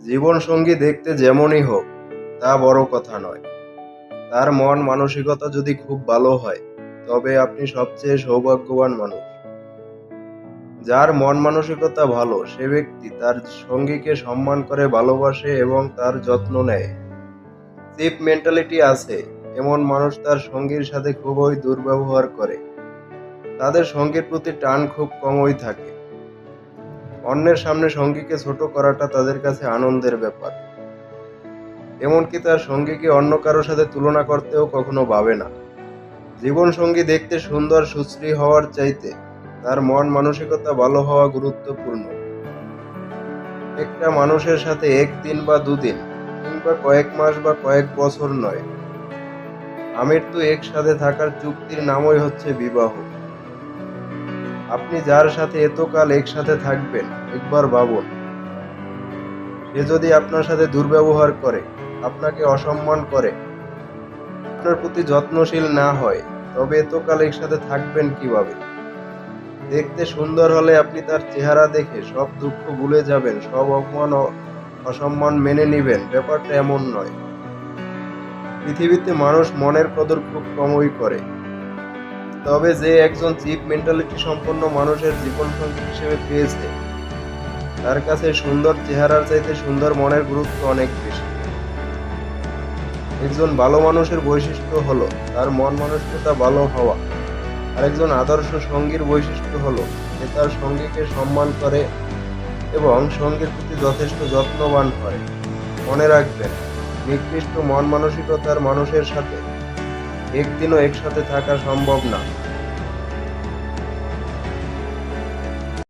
জীবনসঙ্গী দেখতে যেমনই হোক তা বড় কথা নয়। তার মন মানসিকতা যদি খুব ভালো হয় তবে আপনি সবচেয়ে সৌভাগ্যবান মানুষ। যার মন মানসিকতা ভালো সে ব্যক্তি তার সঙ্গীকে সম্মান করে, ভালোবাসে এবং তার যত্ন নেয়। চিপ মেন্টালিটি আছে এমন মানুষ তার সঙ্গীর সাথে খুবই দুর্ব্যবহার করে। তাদের সঙ্গীর প্রতি টান খুব কমই থাকে। অন্যের সামনে সঙ্গীকে ছোট করাটা তাদের কাছে আনন্দের ব্যাপার। এমনকি তার সঙ্গীকে অন্য কারো সাথে তুলনা করতেও কখনো ভাবে না। জীবনসঙ্গী দেখতে সুন্দর সুশ্রী হওয়ার চাইতে তার মন মানসিকতা ভালো হওয়া গুরুত্বপূর্ণ। একটা মানুষের সাথে একদিন বা দুদিন কিংবা কয়েক মাস বা কয়েক বছর নয়, আমৃত্যু একসাথে থাকার চুক্তির নামই হচ্ছে বিবাহ। আপনি যার সাথে এতকাল একসাথে থাকবেন একবার ভাবুন, সে যদি আপনার সাথে দুর্ব্যবহার করে, আপনাকে অসম্মান করে, আপনার প্রতি যত্নশীল না হয়, তবে এতকাল একসাথে থাকবেন কিভাবে? দেখতে সুন্দর হলে আপনি তার চেহারা দেখে সব দুঃখ ভুলে যাবেন, সব অপমান ও অসম্মান মেনে নিবেন, ব্যাপারটা এমন নয়। পৃথিবীতে মানুষ মনের কদর খুব কমই করে। তবে যে একজন চিপ মেন্টালিটি সম্পন্ন মানুষের জীবনসঙ্গী হিসেবে পেয়েছে, তার কাছে সুন্দর চেহারার চাইতে সুন্দর মনের গুরুত্ব অনেক বেশি। একজন ভালো মানুষের বৈশিষ্ট্য হলো তার মন মানসিকতা ভালো হওয়া, আর একজন আদর্শ সঙ্গীর বৈশিষ্ট্য হলো যে তার সঙ্গীকে সম্মান করে এবং সঙ্গীর প্রতি যথেষ্ট যত্নবান হয়। মনে রাখবেন, নিকৃষ্ট মন মানসিকতার মানুষের সাথে একদিনও একসাথে থাকা সম্ভব না।